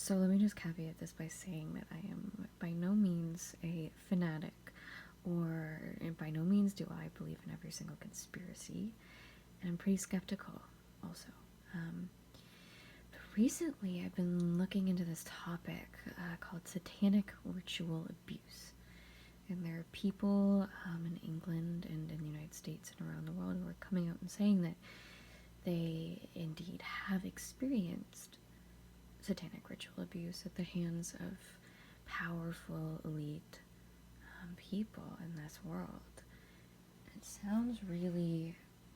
So let me just caveat this by saying that I am by no means a fanatic, or by no means do I believe in every single conspiracy, and I'm pretty skeptical also. But recently I've been looking into this topic called satanic ritual abuse. And there are people in England and in the United States and around the world who are coming out and saying that they indeed have experienced satanic ritual abuse at the hands of powerful elite people in this world. It sounds really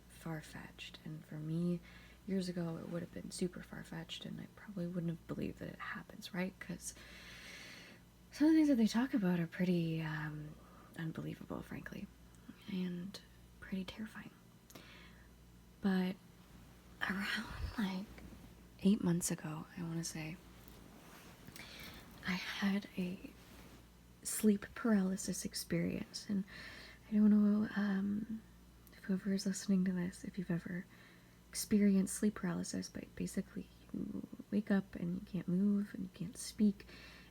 far-fetched, and for me, years ago, it would have been super far-fetched, and I probably wouldn't have believed that it happens, right? Because some of the things that they talk about are pretty unbelievable, frankly, and pretty terrifying. But around like 8 months ago, I want to say, I had a sleep paralysis experience, and I don't know if whoever is listening to this, if you've ever experienced sleep paralysis, but basically you wake up and you can't move and you can't speak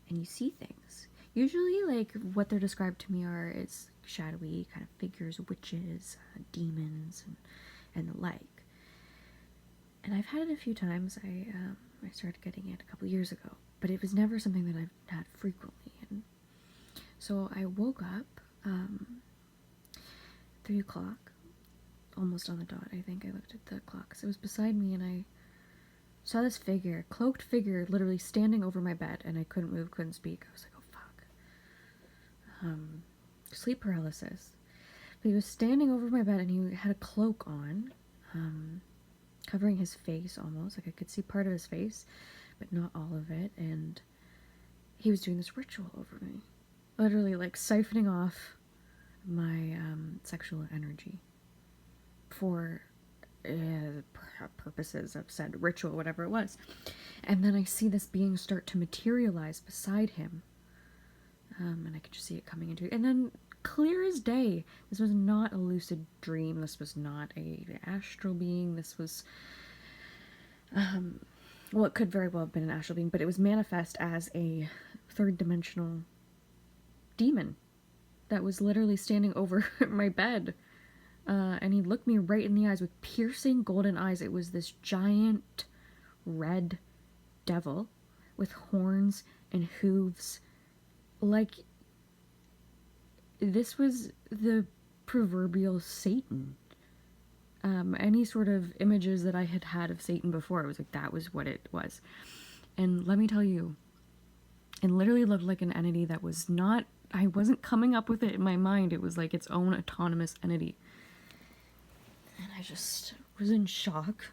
and you see things. Usually, like, what they're described to me are is shadowy kind of figures, witches, demons, and the like. And I've had it a few times. I started getting it a couple years ago, but it was never something that I've had frequently. And so I woke up 3 o'clock, almost on the dot. I think I looked at the clock, so it was beside me, and I saw this figure, cloaked figure, literally standing over my bed, and I couldn't move, couldn't speak. I was like, oh fuck. Sleep paralysis. But he was standing over my bed, and he had a cloak on, covering his face almost. Like I could see part of his face, but not all of it. And he was doing this ritual over me, literally like siphoning off my sexual energy for purposes of said ritual, whatever it was. And then I see this being start to materialize beside him, and I could just see it coming into, and then clear as day, this was not a lucid dream, this was not an astral being, this was well, it could very well have been an astral being, but it was manifest as a third dimensional demon that was literally standing over my bed. And he looked me right in the eyes with piercing golden eyes. It was this giant red devil with horns and hooves. Like, this was the proverbial Satan. Any sort of images that I had had of Satan before, it was like, that was what it was. And let me tell you, it literally looked like an entity that was not, I wasn't coming up with it in my mind. It was like its own autonomous entity. And I just was in shock.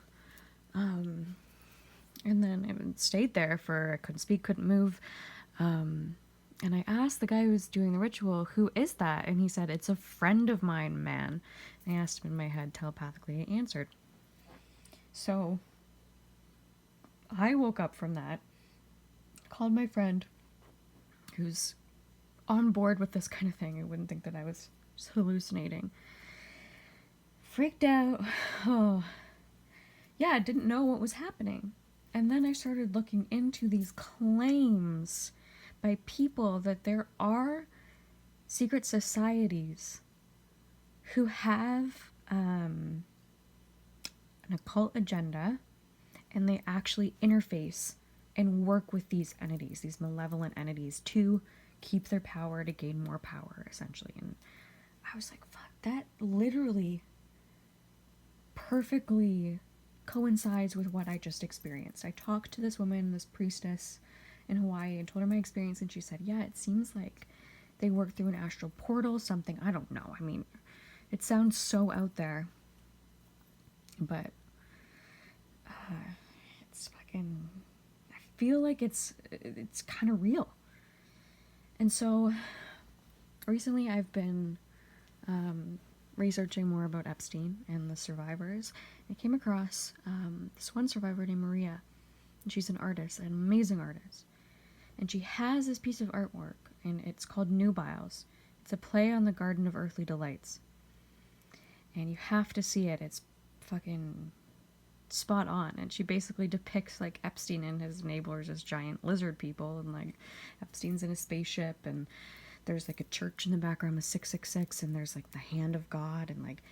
And then it stayed there for, I couldn't speak, couldn't move. And I asked the guy who was doing the ritual, who is that? And he said, it's a friend of mine, man. And I asked him in my head telepathically, he answered. So I woke up from that, called my friend who's on board with this kind of thing. I wouldn't think that I was just hallucinating. Freaked out. Oh, yeah, didn't know what was happening. And then I started looking into these claims by people that there are secret societies who have an occult agenda, and they actually interface and work with these entities, these malevolent entities, to keep their power, to gain more power, essentially. And I was like, fuck, that literally perfectly coincides with what I just experienced. I talked to this woman, this priestess in Hawaii, and told her my experience, and she said, yeah, it seems like they work through an astral portal, something. I don't know. I mean, it sounds so out there, but it's fucking, I feel like it's kind of real. And so recently I've been researching more about Epstein and the survivors. I came across this one survivor named Maria, and she's an artist, an amazing artist. And she has this piece of artwork, and it's called Nubiles. It's a play on the Garden of Earthly Delights. And you have to see it. It's fucking spot on. And she basically depicts like Epstein and his enablers as giant lizard people, and like Epstein's in a spaceship, and there's like a church in the background with 666, and there's like the hand of God, and like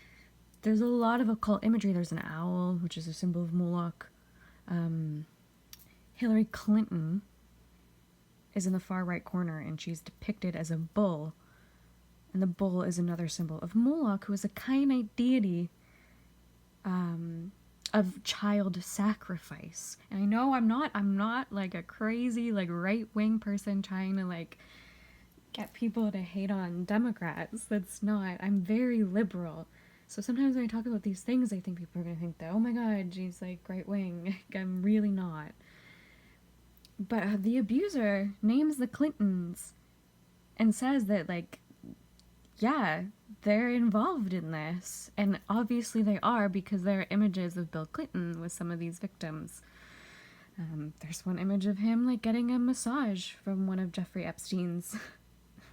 there's a lot of occult imagery. There's an owl, which is a symbol of Moloch. Hillary Clinton is in the far right corner, and she's depicted as a bull, and the bull is another symbol of Moloch, who is a Kainite deity of child sacrifice. And I know I'm not like a crazy like right-wing person trying to like get people to hate on Democrats. That's not. I'm very liberal. So sometimes when I talk about these things, I think people are going to think that, oh my god, she's like right-wing. I'm really not. But the abuser names the Clintons and says that, like, yeah, they're involved in this. And obviously they are, because there are images of Bill Clinton with some of these victims. There's one image of him, like, getting a massage from one of Jeffrey Epstein's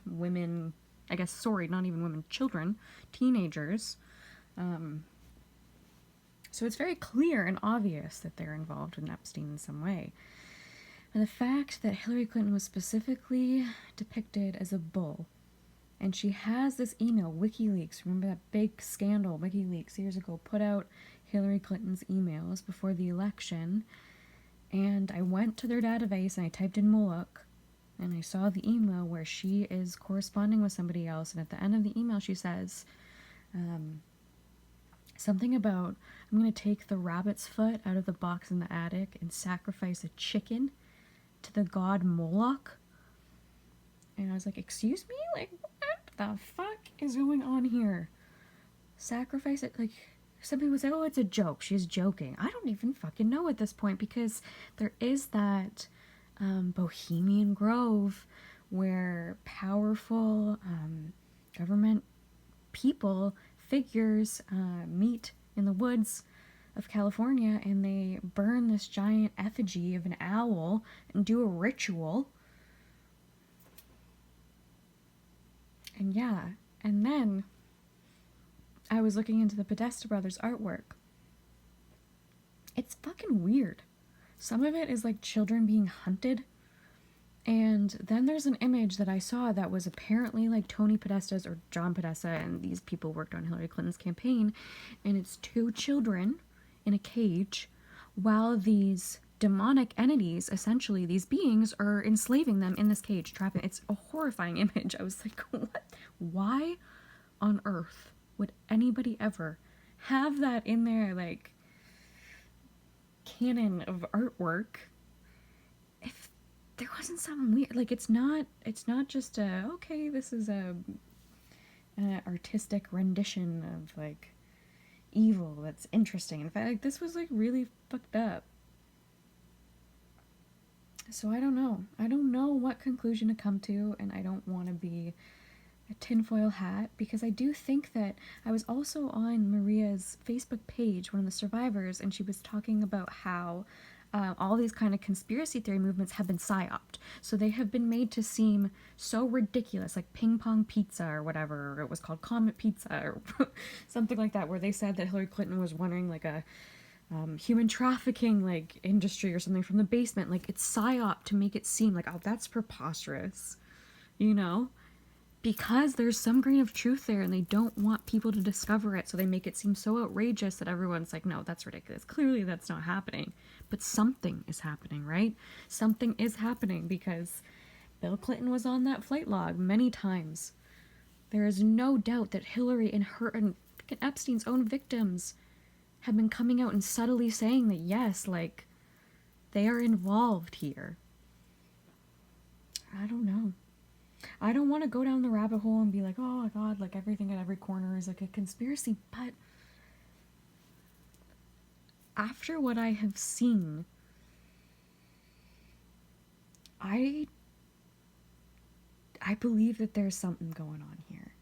women, I guess, sorry, not even women, children, teenagers. So it's very clear and obvious that they're involved with Epstein in some way. And the fact that Hillary Clinton was specifically depicted as a bull, and she has this email, WikiLeaks, remember that big scandal, WikiLeaks years ago put out Hillary Clinton's emails before the election, and I went to their database and I typed in Moloch, and I saw the email where she is corresponding with somebody else, and at the end of the email she says something about, I'm going to take the rabbit's foot out of the box in the attic and sacrifice a chicken to the god Moloch. And I was like, excuse me? Like, what the fuck is going on here? Sacrifice it? Like, some people say, oh, it's a joke. She's joking. I don't even fucking know at this point, because there is that Bohemian Grove where powerful government people, figures, meet in the woods of California, and they burn this giant effigy of an owl and do a ritual. And yeah, and then I was looking into the Podesta brothers' artwork. It's fucking weird. Some of it is like children being hunted. And then there's an image that I saw that was apparently like Tony Podesta's or John Podesta, and these people worked on Hillary Clinton's campaign, and it's two children in a cage while these demonic entities, essentially these beings, are enslaving them in this cage, trapping. It's a horrifying image. I was like, what? Why on earth would anybody ever have that in their like canon of artwork if there wasn't something weird? Like, it's not just a, okay, this is an artistic rendition of like evil that's interesting. In fact, like, this was like really fucked up. So I don't know what conclusion to come to, and I don't want to be a tinfoil hat, because I do think that I was also on Maria's Facebook page, one of the survivors, and she was talking about how all these kind of conspiracy theory movements have been psyoped. So they have been made to seem so ridiculous, like Ping Pong Pizza or whatever, or it was called Comet Pizza or something like that, where they said that Hillary Clinton was running like a human trafficking like industry or something from the basement. Like, it's psyop to make it seem like, oh, that's preposterous, you know? Because there's some grain of truth there, and they don't want people to discover it, so they make it seem so outrageous that everyone's like, no, that's ridiculous. Clearly that's not happening. But something is happening, right? Something is happening, because Bill Clinton was on that flight log many times. There is no doubt that Hillary and her and Epstein's own victims have been coming out and subtly saying that, yes, like, they are involved here. I don't know. I don't want to go down the rabbit hole and be like, oh my god, like everything at every corner is like a conspiracy, but after what I have seen, I believe that there's something going on here.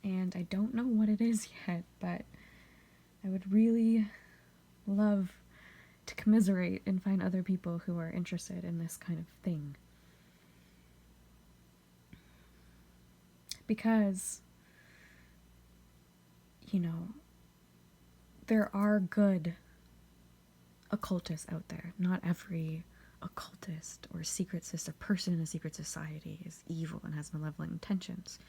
And I don't know what it is yet, but I would really love to commiserate and find other people who are interested in this kind of thing. Because, you know, there are good occultists out there. Not every occultist or secret system person in a secret society is evil and has malevolent intentions.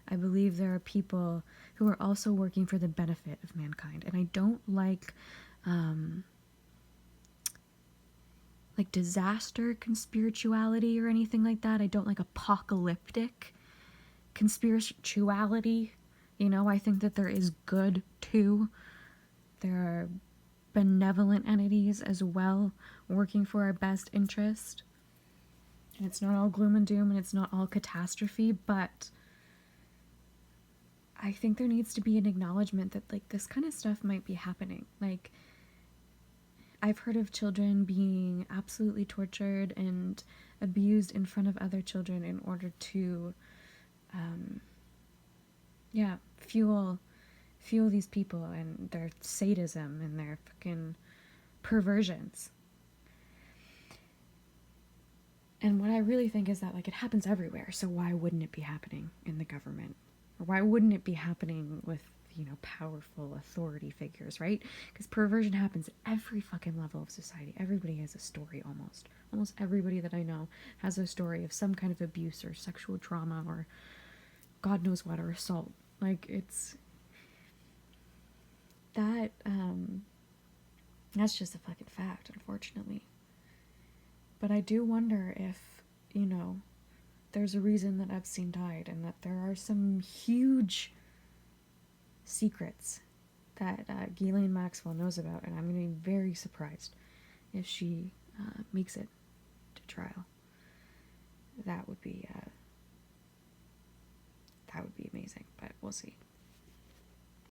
I believe there are people who are also working for the benefit of mankind, and I don't like disaster conspirituality or anything like that. I don't like apocalyptic conspirituality. You know, I think that there is good too. There are benevolent entities as well working for our best interest. And it's not all gloom and doom and it's not all catastrophe, but I think there needs to be an acknowledgement that like this kind of stuff might be happening. Like, I've heard of children being absolutely tortured and abused in front of other children in order to fuel these people and their sadism and their fucking perversions. And what I really think is that, like, it happens everywhere, so why wouldn't it be happening in the government? Or why wouldn't it be happening with, you know, powerful authority figures, right? Because perversion happens at every fucking level of society. Everybody has a story, almost. Almost everybody that I know has a story of some kind of abuse or sexual trauma or God knows what, or assault. Like, it's... That's just a fucking fact, unfortunately. But I do wonder if, you know, there's a reason that Epstein died and that there are some huge secrets that Ghislaine Maxwell knows about, and I'm going to be very surprised if she makes it to trial. That would be amazing, but we'll see.